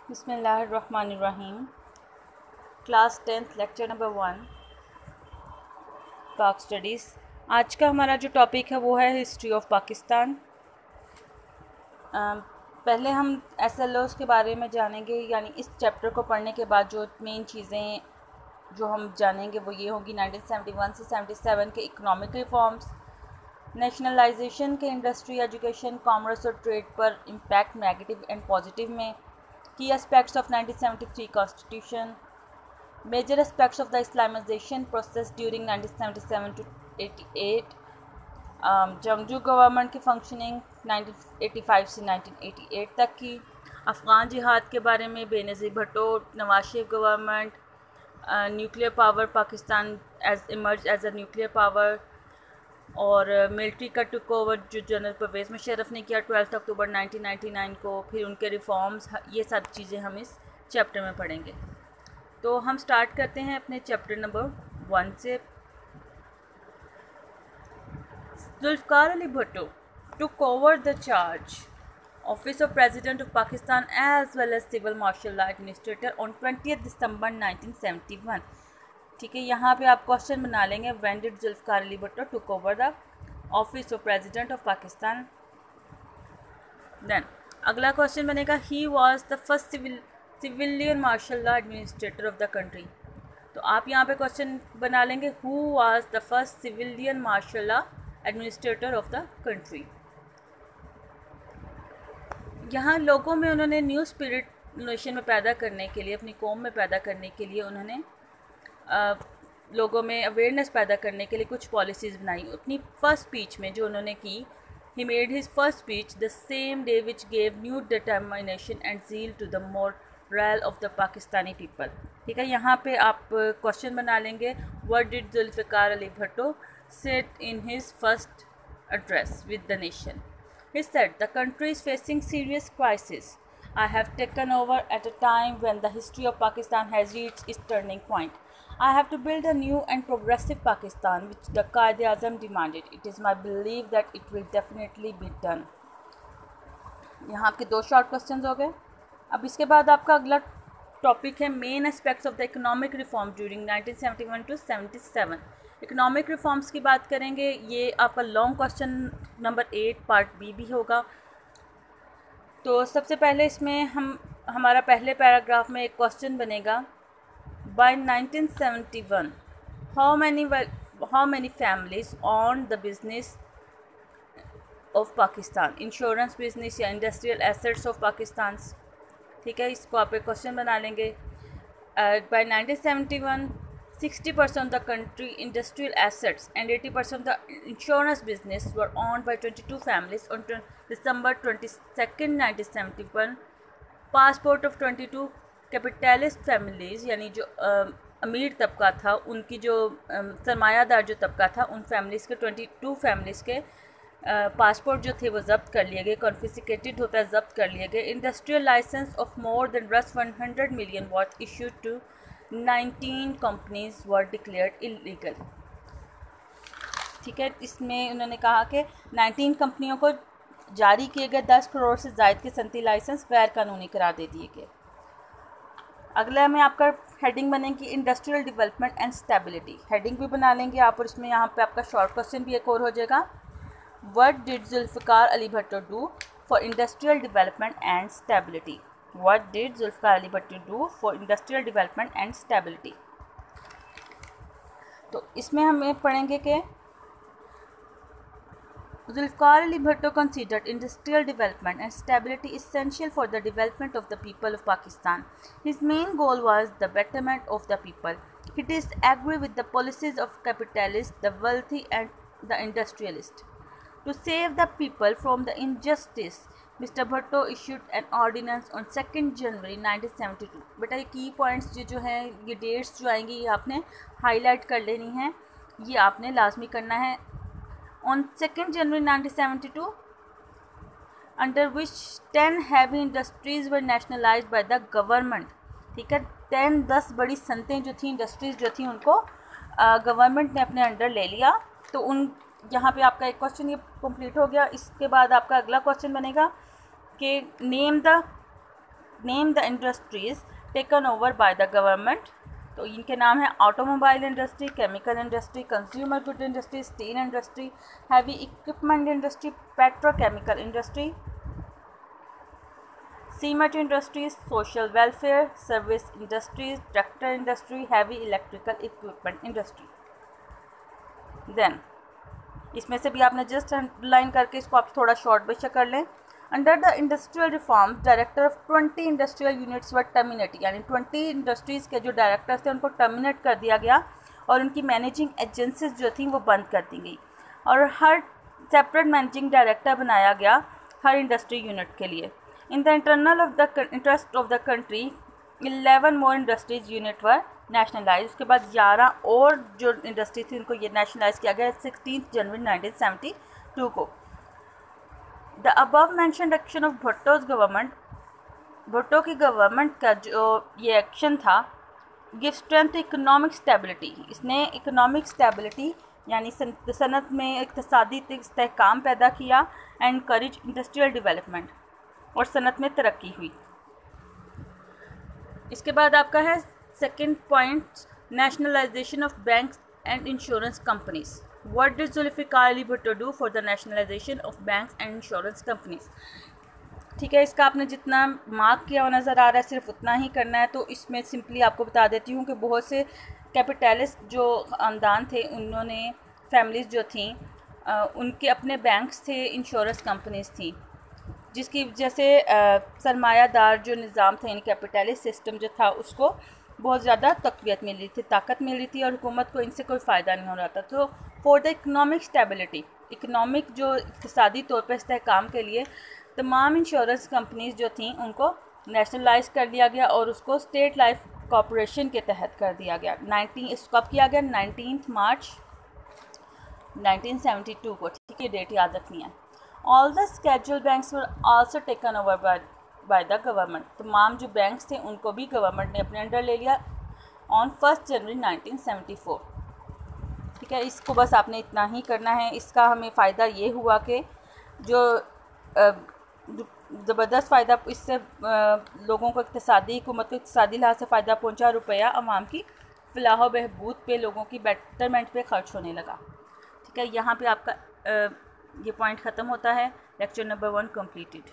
बिस्मिल्लाहिर्रहमानिर्रहीम। Class 10th lecture number 1 पाक studies. आज का हमारा जो टॉपिक है वो है हिस्ट्री ऑफ पाकिस्तान। पहले हम एसएलओस के बारे में जानेंगे, यानी इस चैप्टर को पढ़ने के बाद जो मेन चीज़ें जो हम जानेंगे वो ये होगी 1971 से 77 के इकोनॉमिक रिफॉर्म्स, नेशनलाइजेशन के इंडस्ट्री, एजुकेशन, कॉमर्स और ट्रेड पर इम्पैक्ट नेगेटिव एंड पॉजिटिव में, की aspects of 1973 constitution, major aspects of the Islamization process during 1977 to 88, जंगजू government की फंक्शनिंग 1985 से 1988 तक की, अफ़गान जिहाद के बारे में, Benazir Bhutto, Nawaz Sharif government, nuclear power, Pakistan as emerge as a nuclear power, और मिलिट्री का टुक ओवर जो जनरल परवेज़ मुशर्रफ ने किया 12 अक्टूबर 1999 को, फिर उनके रिफॉर्म्स, ये सब चीज़ें हम इस चैप्टर में पढ़ेंगे। तो हम स्टार्ट करते हैं अपने चैप्टर नंबर 1 से। Zulfikar Ali Bhutto took over the charge office of president of Pakistan as well as civil martial law administrator on 20 December 1971। ठीक है, यहाँ पे आप क्वेश्चन बना लेंगे, when did Zulfikar Ali Bhutto took over the office of president of Pakistan. Then अगला क्वेश्चन बनेगा, he was the first civilian martial law administrator of the country. तो आप यहाँ पे क्वेश्चन बना लेंगे, who was the first civilian martial law administrator of the country. यहाँ लोगों में उन्होंने न्यू स्पिरिट नेशन में पैदा करने के लिए, अपनी कौम में पैदा करने के लिए उन्होंने लोगों में अवेयरनेस पैदा करने के लिए कुछ पॉलिसीज़ बनाई। अपनी फर्स्ट स्पीच में जो उन्होंने की, he made his first speech the same day which gave new determination and zeal to the morale of the Pakistani people। ठीक है, यहाँ पे आप क्वेश्चन बना लेंगे, what did Zulfikar Ali Bhutto said in his first address with the nation? He said, the country is facing serious crisis. I have taken over at a time when the history of Pakistan has reached its turning point. I have to build a new and progressive Pakistan which the Quaid-e-Azam demanded. It is my belief that it will definitely be done। यहाँ आपके 2 short questions हो गए। अब इसके बाद आपका अगला topic है main aspects of the economic reform during 1971 to 77। Economic reforms की बात करेंगे, ये आपका long question number 8 part B भी होगा। तो सबसे पहले इसमें हमारा पहले पैराग्राफ में एक क्वेश्चन बनेगा, by 1971 how many families owned the business of Pakistan, insurance business या इंडस्ट्रियल एसेट्स ऑफ पाकिस्तान। ठीक है, इसको आप एक क्वेश्चन बना लेंगे। by 1971 60% of the country industrial assets and 80% of the insurance business were owned by 22 families on December 22nd 1971। Passport of 22 capitalist families, यानी जो अमीर तबका था, उनकी जो सरमायादार जो तबका था, उन फैमिलीज़ के 22 फैमिलीज़ के पासपोर्ट जो थे वो ज़ब्त कर लिए गए, कॉन्फिस्केटेड होता है, ज़ब्त कर लिए गए। Industrial licence of more than रस 100 million what issued to 19 companies were declared illegal. ठीक है, इसमें उन्होंने कहा कि 19 कंपनियों को जारी किए गए 10 करोड़ से ज़ायद के सनती लाइसेंस गैर कानूनी करार दे दिए गए। अगला में आपका हेडिंग बनेगी industrial development and stability. Heading भी बना लेंगे आप, और इसमें यहाँ पे आपका शॉर्ट क्वेश्चन भी एक और हो जाएगा, what did Zulfikar Ali Bhutto do for industrial development and stability. What did Zulfikar Ali Bhutto do for industrial development and stability. तो इसमें हम पढ़ेंगे कि Zulfikar Ali Bhutto considered industrial development and stability essential for the development of the people of Pakistan. His main goal was the betterment of the people. He disagreed with the policies of capitalists, the wealthy and the industrialists. To save the people from the injustice, Mr. Bhutto issued an ordinance on 2nd January 1972। बेटा ये की points जो हैं, ये dates जो आएंगी, ये आपने हाईलाइट कर लेनी है, ये आपने लाजमी करना है। On 2nd January 1972, under which 10 heavy industries were nationalized by the government। ठीक है, 10 बड़ी सनतें जो थी, इंडस्ट्रीज़ जो थी, उनको गवर्नमेंट ने अपने अंडर ले लिया। तो उन यहाँ पे आपका एक क्वेश्चन ये कंप्लीट हो गया। इसके बाद आपका अगला क्वेश्चन बनेगा कि name the name the industries taken over by the government. तो इनके नाम है automobile industry, chemical industry, consumer good industry, steel industry, heavy equipment industry, petrochemical industry, cement industries, social welfare service industries, tractor industry, heavy electrical equipment industry. Then इसमें से भी आपने just underline करके इसको आप थोड़ा शॉर्ट बेशक कर लें। Under the industrial reforms director of 20 industrial units were terminated, यानी 20 इंडस्ट्रीज़ के जो डायरेक्टर्स थे उनको टर्मिनेट कर दिया गया और उनकी मैनेजिंग एजेंसीज जो थी वो बंद कर दी गई और हर सेपरेट मैनेजिंग डायरेक्टर बनाया गया हर इंडस्ट्री यूनिट के लिए। In the internal of the interest of the country 11 more industries unit were nationalise. उसके बाद 11 और जो इंडस्ट्री थी उनको ये नेशनलाइज किया गया 16 जनवरी 1972 को। The above mentioned action of Bhutto's government, Bhutto की गवर्नमेंट का जो ये एक्शन था, गिव स्ट्रेंथ इकोनॉमिक स्टेबिलिटी, इसने इकोनॉमिक स्टेबिलिटी यानी सनत में इक़्तिसादी इस्तेहकाम पैदा किया एंड करेज इंडस्ट्रियल डेवलपमेंट, और सनत में तरक्की हुई। इसके बाद आपका है second point, nationalisation of banks and insurance companies. What did Zulfikar Ali Bhutto do for the nationalisation of banks and insurance companies. ठीक है, इसका आपने जितना मार्क किया हुआ नज़र आ रहा है सिर्फ उतना ही करना है। तो इसमें सिंपली आपको बता देती हूँ कि बहुत से कैपिटलिस्ट जो ख़ानदान थे, उन्होंने फैमिलीज़ जो थी उनके अपने बैंक्स थे, इंश्योरेंस कंपनीज थी, जिसकी वजह से सरमायादार जो निज़ाम था, यानी कैपिटलिस्ट सिस्टम जो था, उसको बहुत ज़्यादा तक़वियत मिल रही थी, ताकत मिल रही थी और हुकूमत को इनसे कोई फ़ायदा नहीं हो रहा था। तो for the economic stability, economic जो इक़्तिसादी तौर पर इस्तेहकाम के लिए तमाम इंश्योरेंस कंपनीज जो थी उनको नेशनलाइज कर दिया गया और उसको स्टेट लाइफ कॉरपोरेशन के तहत कर दिया गया। इसको कब किया गया? 19 मार्च 1972 को। ठीक है, डेट याद रखनी है। All the schedule banks were also taken over by the government, तमाम जो बैंक्स थे उनको भी गवर्नमेंट ने अपने अंडर ले लिया ऑन 1 जनवरी 1974। ठीक है, इसको बस आपने इतना ही करना है। इसका हमें फ़ायदा ये हुआ कि जो ज़बरदस्त फ़ायदा इससे लोगों को इक़्तिसादी, हुकूमत को इक़्तिसादी लिहाज से फ़ायदा पहुँचा, रुपया अवाम की फ़लाह व बहबूद पे, लोगों की बेटरमेंट पे ख़र्च होने लगा। ठीक है, यहाँ पे आपका ये पॉइंट ख़त्म होता है। Lecture number 1 completed.